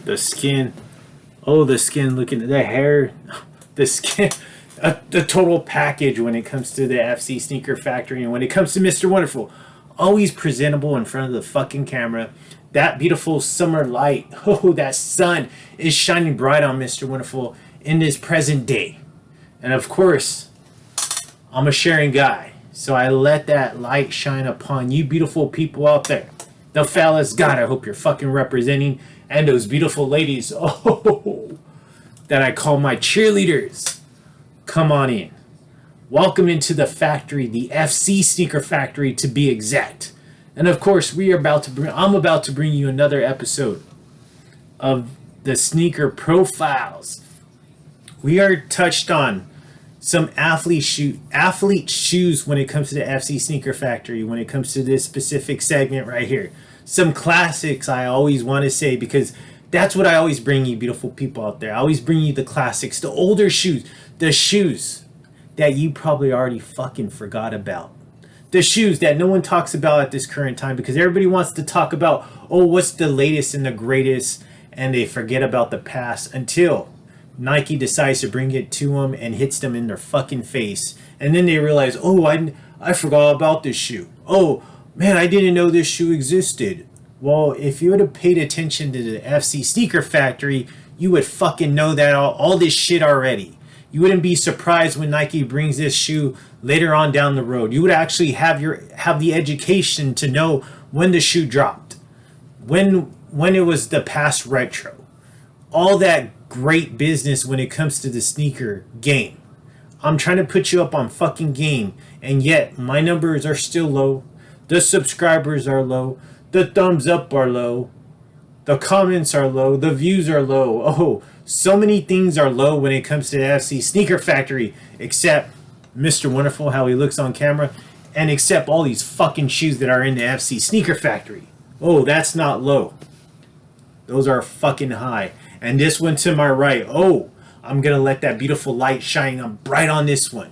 The skin. Oh, the skin. Looking at the hair. The skin. The total package when it comes to the FC Sneaker Factory. And when it comes to Mr. Wonderful. Always presentable in front of the fucking camera. That beautiful summer light. Oh, that sun is shining bright on Mr. Wonderful in this present day. And of course, I'm a sharing guy. So I let that light shine upon you beautiful people out there. The fellas, God, I hope you're fucking representing. And those beautiful ladies, oh, that I call my cheerleaders. Come on in. Welcome into the factory, the FC Sneaker Factory to be exact. And of course, I'm about to bring you another episode of the sneaker profiles. We are touched on some athlete shoes when it comes to the FC Sneaker Factory, when it comes to this specific segment right here. Some classics I always want to say, because that's what I always bring you beautiful people out there. I always bring you the classics, the older shoes, the shoes that you probably already fucking forgot about. The shoes that no one talks about at this current time, because everybody wants to talk about, oh, what's the latest and the greatest, and they forget about the past until Nike decides to bring it to them and hits them in their fucking face. And then they realize, oh, I forgot about this shoe. Oh, man, I didn't know this shoe existed. Well, if you would have paid attention to the FC Sneaker Factory, you would fucking know that all this shit already. You wouldn't be surprised when Nike brings this shoe later on down the road. You would actually have the education to know when the shoe dropped, when it was the past retro, all that great business when it comes to the sneaker game. I'm trying to put you up on fucking game, and yet my numbers are still low. The subscribers are low. The thumbs up are low. The comments are low. The views are low. Oh, so many things are low when it comes to the FC Sneaker Factory, except Mr. Wonderful, how he looks on camera, and except all these fucking shoes that are in the FC Sneaker Factory. Oh, that's not low. Those are fucking high. And this one to my right, oh, I'm going to let that beautiful light shine bright on this one.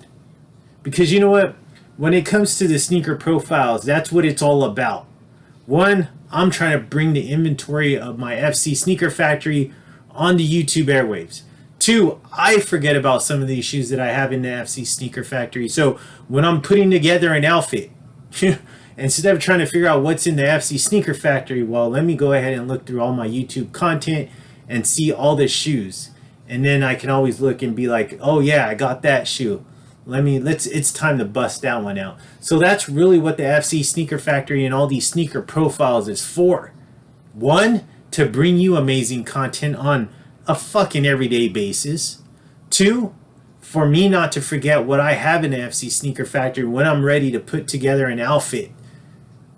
Because you know what? When it comes to the sneaker profiles, that's what it's all about. One, I'm trying to bring the inventory of my FC Sneaker Factory on the YouTube airwaves. Two, I forget about some of these shoes that I have in the FC Sneaker Factory. So when I'm putting together an outfit, instead of trying to figure out what's in the FC Sneaker Factory, well, let me go ahead and look through all my YouTube content and see all the shoes. And then I can always look and be like, oh yeah, I got that shoe. It's time to bust that one out. So that's really what the FC Sneaker Factory and all these sneaker profiles is for. One, to bring you amazing content on a fucking everyday basis. Two, for me not to forget what I have in the FC Sneaker Factory when I'm ready to put together an outfit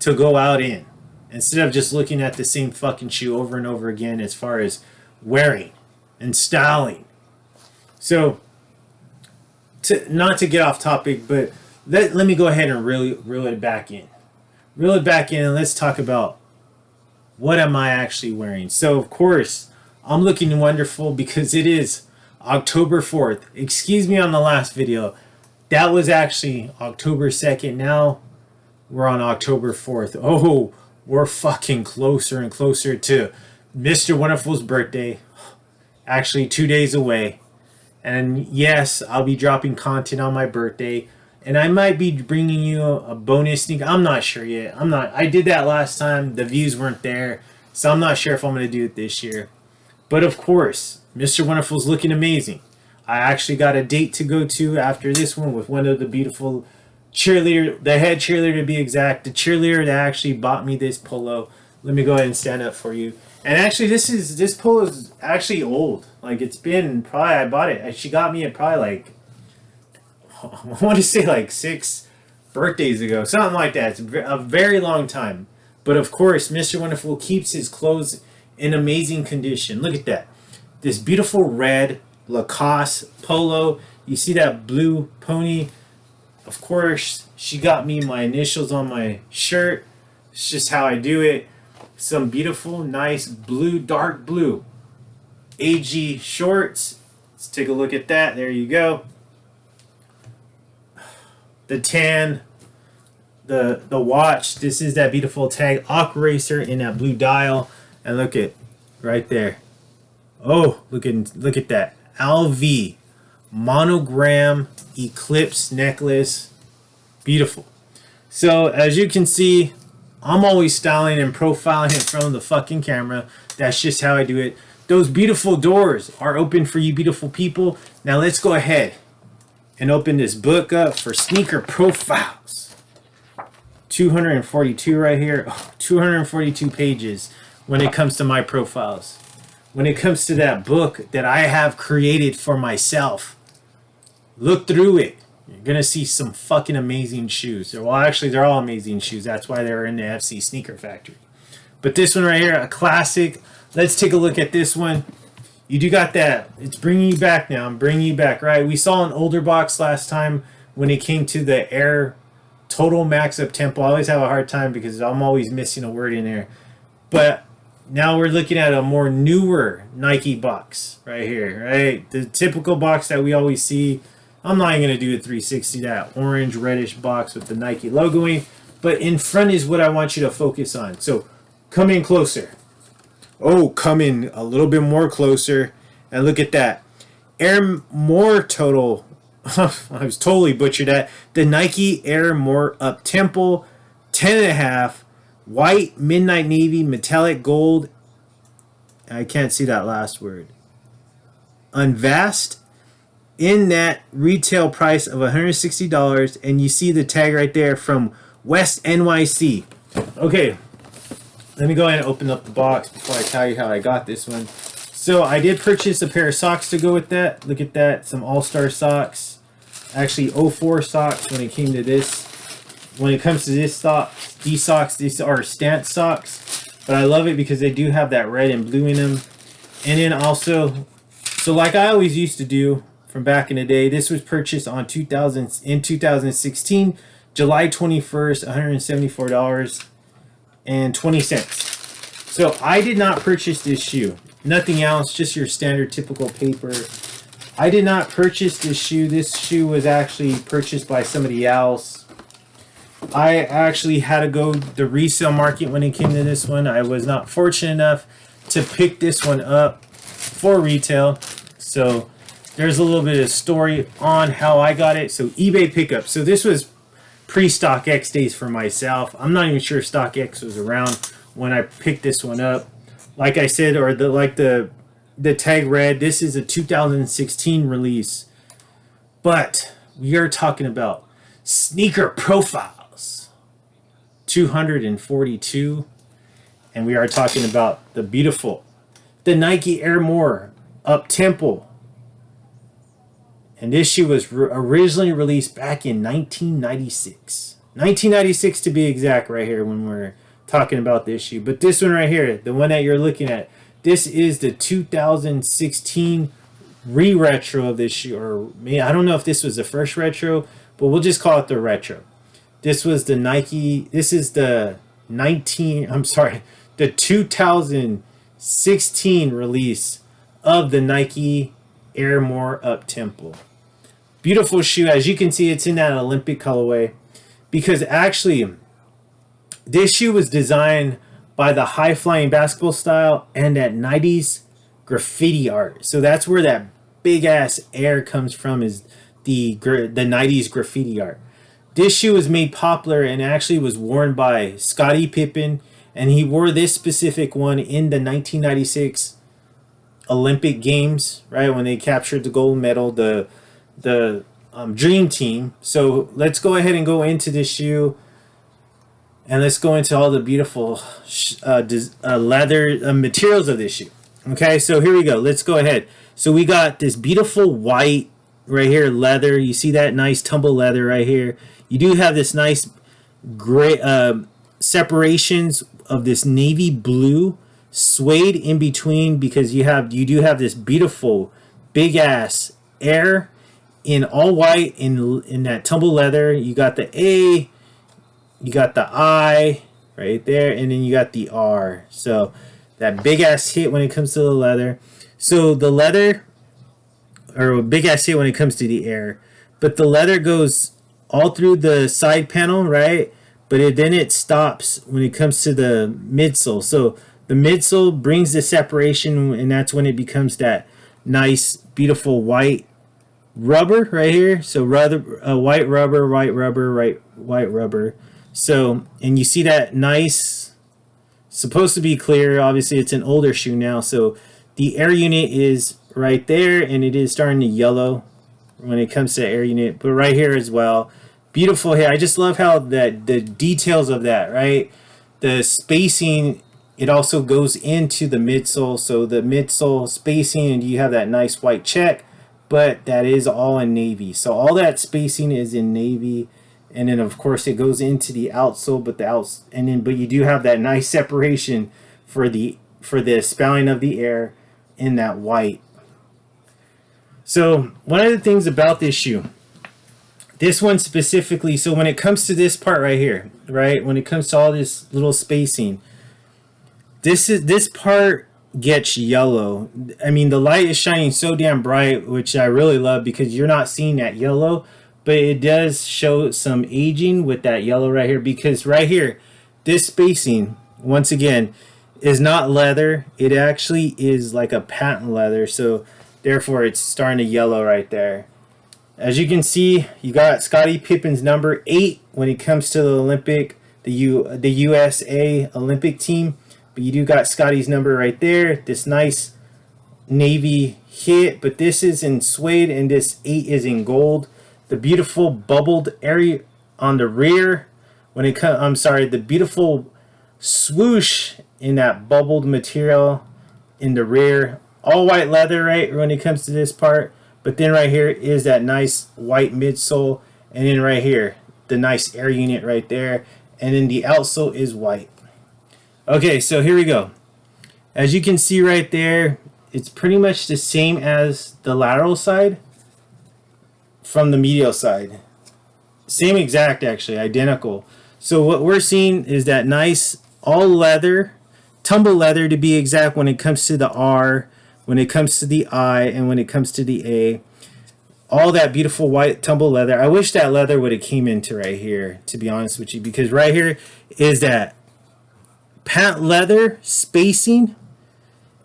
to go out in. Instead of just looking at the same fucking shoe over and over again as far as wearing and styling. So, not to get off topic, but let me go ahead and reel it back in. Reel it back in and let's talk about what am I actually wearing. So, of course, I'm looking wonderful because it is October 4th. Excuse me on the last video. That was actually October 2nd. Now we're on October 4th. Oh, we're fucking closer and closer to Mr. Wonderful's birthday. Actually, 2 days away. And yes, I'll be dropping content on my birthday. And I might be bringing you a bonus sneak. I'm not sure yet. I did that last time. The views weren't there. So I'm not sure if I'm going to do it this year. But of course, Mr. Wonderful's looking amazing. I actually got a date to go to after this one with one of the beautiful cheerleader, the head cheerleader to be exact. The cheerleader that actually bought me this polo. Let me go ahead and stand up for you. And actually, this polo is actually old. Like, it's been probably, I bought it. She got me it probably like, I want to say like 6 birthdays ago. Something like that. It's a very long time. But of course, Mr. Wonderful keeps his clothes in amazing condition. Look at that. This beautiful red Lacoste polo. You see that blue pony? Of course, she got me my initials on my shirt. It's just how I do it. Some beautiful, nice blue, dark blue AG shorts. Let's take a look at that. There you go. The tan, the watch. This is that beautiful tag Aqua Racer in that blue dial. And look at right there. Oh, look at that. LV monogram eclipse necklace. Beautiful. So as you can see, I'm always styling and profiling in front of the fucking camera. That's just how I do it. Those beautiful doors are open for you beautiful people. Now let's go ahead and open this book up for sneaker profiles. 242 right here. Oh, 242 pages when it comes to my profiles. When it comes to that book that I have created for myself. Look through it. You're going to see some fucking amazing shoes. Well, actually, they're all amazing shoes. That's why they're in the FC Sneaker Factory. But this one right here, a classic. Let's take a look at this one. You do got that. It's bringing you back now. I'm bringing you back, right? We saw an older box last time when it came to the Air Total Max Uptempo. I always have a hard time because I'm always missing a word in there. But now we're looking at a more newer Nike box right here, right? The typical box that we always see. I'm not even going to do a 360, that orange reddish box with the Nike logoing. But in front is what I want you to focus on. So come in closer. Oh, come in a little bit more closer. And look at that. Air More Total. I was totally butchered that. The Nike Air More Uptempo 10.5. White, midnight navy, metallic gold. I can't see that last word. Unvast. In that retail price of $160. And you see the tag right there from West NYC. Okay. Let me go ahead and open up the box before I tell you how I got this one. So I did purchase a pair of socks to go with that. Look at that. Some All-Star socks. Actually, 04 socks when it came to this. When it comes to this socks, these are stance socks. But I love it because they do have that red and blue in them. And then also, so like I always used to do from back in the day, this was purchased in 2016, July 21st, $174.20. So I did not purchase this shoe. Nothing else, just your standard typical paper. I did not purchase this shoe. This shoe was actually purchased by somebody else. I actually had to go the resale market when it came to this one. I was not fortunate enough to pick this one up for retail. So there's a little bit of story on how I got it. So eBay pickup. So this was pre-StockX days for myself. I'm not even sure if StockX was around when I picked this one up. Like I said, or the tag read, this is a 2016 release. But we are talking about sneaker profiles. 242. And we are talking about the beautiful, the Nike Air More Uptempo. And this shoe was originally released back in 1996. 1996 to be exact right here when we're talking about this shoe. But this one right here, the one that you're looking at, this is the 2016 re-retro of this shoe. Or I don't know if this was the first retro, but we'll just call it the retro. This was the Nike, this is the 2016 release of the Nike Air More Uptempo. Beautiful shoe. As you can see, it's in that Olympic colorway. Because actually, this shoe was designed by the high-flying basketball style and that 90s graffiti art. So that's where that big-ass air comes from, is the 90s graffiti art. This shoe was made popular and actually was worn by Scottie Pippen. And he wore this specific one in the 1996 Olympic Games, right, when they captured the gold medal, the Dream Team. So let's go ahead and go into this shoe, and let's go into all the beautiful leather materials of this shoe. Okay, so here we go. Let's go ahead. So we got this beautiful white right here, leather. You see that nice tumble leather right here. You do have this nice gray separations of this navy blue suede in between, because you do have this beautiful big ass Air in all white in that tumble leather. You got the A, you got the I right there, and then you got the R. So that big ass hit when it comes to the leather. So the leather, or a big ass hit when it comes to the Air, but the leather goes all through the side panel, right? But then it stops when it comes to the midsole. So The midsole brings the separation, and that's when it becomes that nice, beautiful white rubber right here. So rather white rubber, white rubber, white rubber. So, and you see that nice, supposed to be clear. Obviously, it's an older shoe now, so the air unit is right there, and it is starting to yellow when it comes to air unit, but right here as well. Beautiful here. I just love how the details of that, right? The spacing, it also goes into the midsole. So the midsole spacing, and you have that nice white check, but that is all in navy. So all that spacing is in navy, and then of course it goes into the outsole, but you do have that nice separation for the spelling of the air in that white. So one of the things about this shoe, this one specifically, so when it comes to this part right here, right, when it comes to all this little spacing, this part gets yellow. I mean, the light is shining so damn bright, which I really love because you're not seeing that yellow, but it does show some aging with that yellow right here, because right here, this spacing, once again, is not leather. It actually is like a patent leather, so therefore it's starting to yellow right there. As you can see, you got Scottie Pippen's number 8 when it comes to the Olympic, the USA Olympic team. But you do got Scottie's number right there. This nice navy hit, but this is in suede and this 8 is in gold. The beautiful bubbled area on the rear. When it comes, I'm sorry, the beautiful swoosh in that bubbled material in the rear. All white leather, right, when it comes to this part. But then right here is that nice white midsole, and then right here the nice air unit right there, and then the outsole is white. Okay, so here we go. As you can see right there, it's pretty much the same as the lateral side from the medial side. Same exact, actually, identical. So what we're seeing is that nice all leather, tumble leather to be exact, when it comes to the R, when it comes to the I, and when it comes to the A. All that beautiful white tumble leather. I wish that leather would have came into right here, to be honest with you, because right here is that patent leather spacing,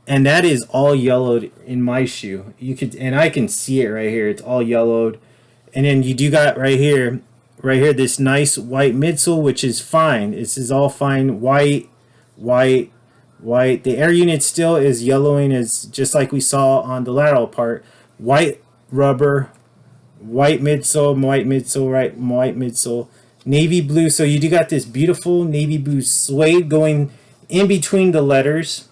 and that is all yellowed in my shoe. You could, and I can see it right here. It's all yellowed. And then you do got right here, this nice white midsole, which is fine. This is all fine. White, white, white. The air unit still is yellowing, as just like we saw on the lateral part. White rubber, white midsole, right, white midsole, navy blue. So you do got this beautiful navy blue suede going in between the letters,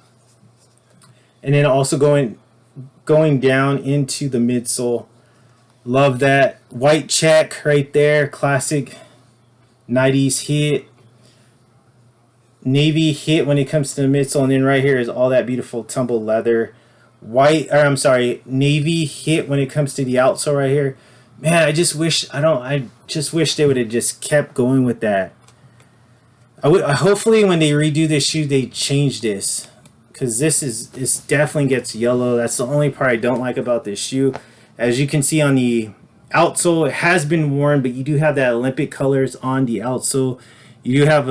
and then also going down into the midsole. Love that white check right there, classic 90s hit. Navy hit when it comes to the midsole, and then right here is all that beautiful tumble leather. White, or I'm sorry, navy hit when it comes to the outsole right here. Man, I just wish they would have just kept going with that. Hopefully when they redo this shoe, they change this, because this definitely gets yellow. That's the only part I don't like about this shoe. As you can see on the outsole, it has been worn, but you do have that Olympic colors on the outsole. You do have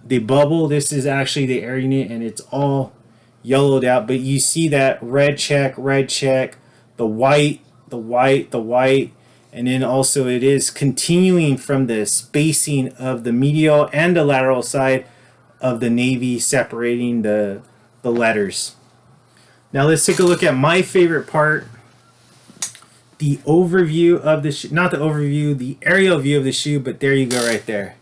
the bubble. This is actually the air unit, and it's all yellowed out. But you see that red check, the white, and then also it is continuing from the spacing of the medial and the lateral side of the navy, separating the letters. Now let's take a look at my favorite part. The overview of the shoe, not the overview, the aerial view of the shoe, but there you go right there.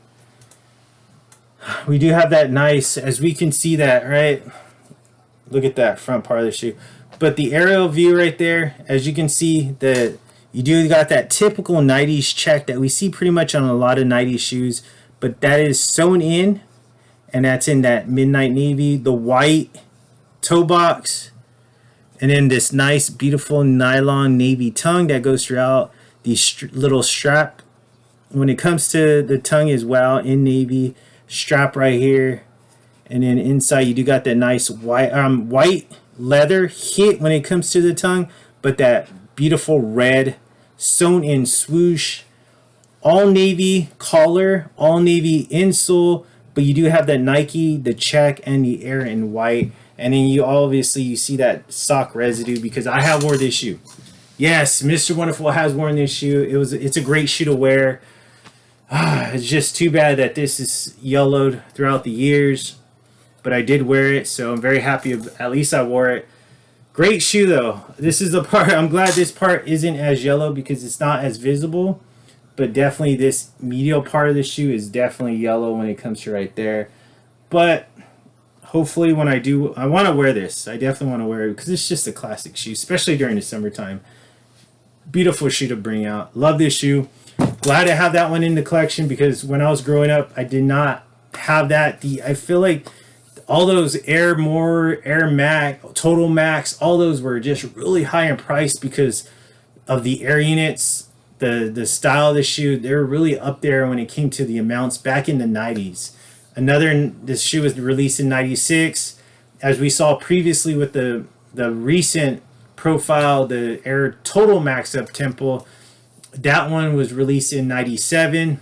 We do have that nice, as we can see that, right? Look at that front part of the shoe. But the aerial view right there, as you can see, you do got that typical 90s check that we see pretty much on a lot of 90s shoes, but that is sewn in, and that's in that midnight navy, the white toe box, and then this nice, beautiful nylon navy tongue that goes throughout the little strap. When it comes to the tongue as well, in navy, strap right here. And then inside, you do got that nice white leather hit when it comes to the tongue, but that beautiful red sewn in swoosh. All navy collar, all navy insole, but you do have that Nike, the check, and the air in white. And then you obviously you see that sock residue because I have worn this shoe. Yes, Mr. Wonderful has worn this shoe. It's a great shoe to wear. It's just too bad that this is yellowed throughout the years. But I did wear it, so I'm very happy. At least I wore it. Great shoe, though. This is the part. I'm glad this part isn't as yellow because it's not as visible. But definitely this medial part of the shoe is definitely yellow when it comes to right there. But hopefully when I do, I want to wear this. I definitely want to wear it because it's just a classic shoe, especially during the summertime. Beautiful shoe to bring out. Love this shoe. Glad to have that one in the collection because when I was growing up, I did not have that. I feel like all those Air Max, Total Max, all those were just really high in price because of the Air units, the style of the shoe. They were really up there when it came to the amounts back in the 90s. This shoe was released in 96. As we saw previously with the recent profile, the Air Total Max Uptempo, that one was released in 97.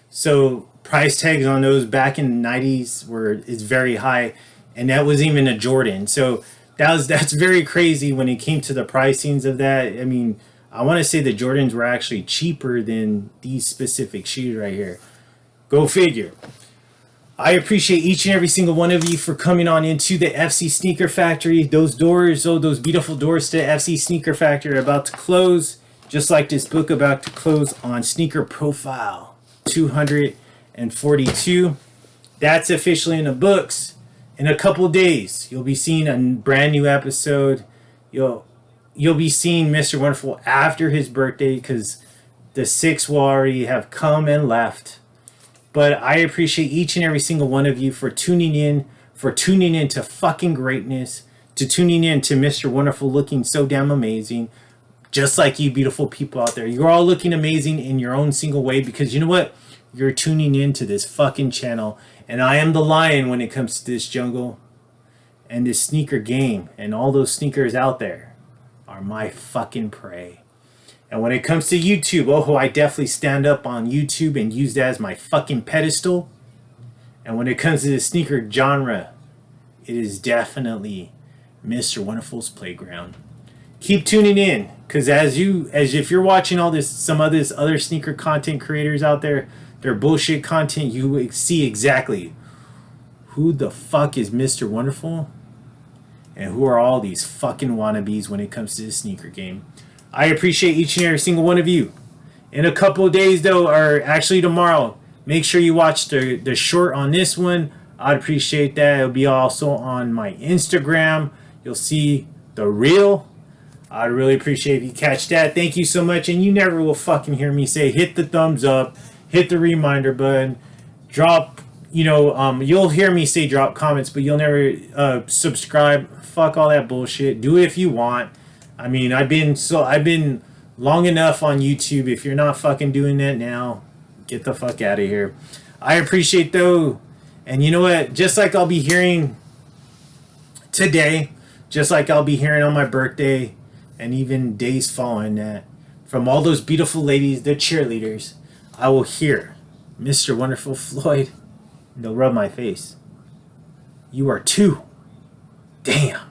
So price tags on those back in the 90s is very high, and that was even a Jordan. So that's very crazy when it came to the pricings of that. I mean, I want to say the Jordans were actually cheaper than these specific shoes right here. Go figure. I appreciate each and every single one of you for coming on into the FC Sneaker Factory. Those doors, those beautiful doors to the FC Sneaker Factory are about to close, just like this book about to close on Sneaker Profile 242. That's officially in the books. In a couple of days, you'll be seeing a brand new episode. You'll be seeing Mr. Wonderful after his birthday because the 6 will already have come and left. But I appreciate each and every single one of you for tuning in to fucking greatness, to tuning in to Mr. Wonderful looking so damn amazing. Just like you beautiful people out there. You're all looking amazing in your own single way because you know what? You're tuning in to this fucking channel. And I am the lion when it comes to this jungle and this sneaker game. And all those sneakers out there are my fucking prey. And when it comes to YouTube, I definitely stand up on YouTube and use that as my fucking pedestal. And when it comes to the sneaker genre, it is definitely Mr. Wonderful's playground. Keep tuning in, because as if you're watching some of this other sneaker content creators out there, their bullshit content, you see exactly who the fuck is Mr. Wonderful and who are all these fucking wannabes when it comes to the sneaker game. I appreciate each and every single one of you. In a couple of days, though, or actually tomorrow, make sure you watch the short on this one. I'd appreciate that. It'll be also on my Instagram. You'll see the reel. I'd really appreciate if you catch that. Thank you so much. And you never will fucking hear me say hit the thumbs up, hit the reminder button, drop, you'll hear me say drop comments, but you'll never subscribe. Fuck all that bullshit. Do it if you want. I mean, I've been long enough on YouTube. If you're not fucking doing that now, get the fuck out of here. I appreciate though. And you know what? Just like I'll be hearing today, just like I'll be hearing on my birthday and even days following that, from all those beautiful ladies, the cheerleaders, I will hear Mr. Wonderful Floyd. And they'll rub my face. You are too damn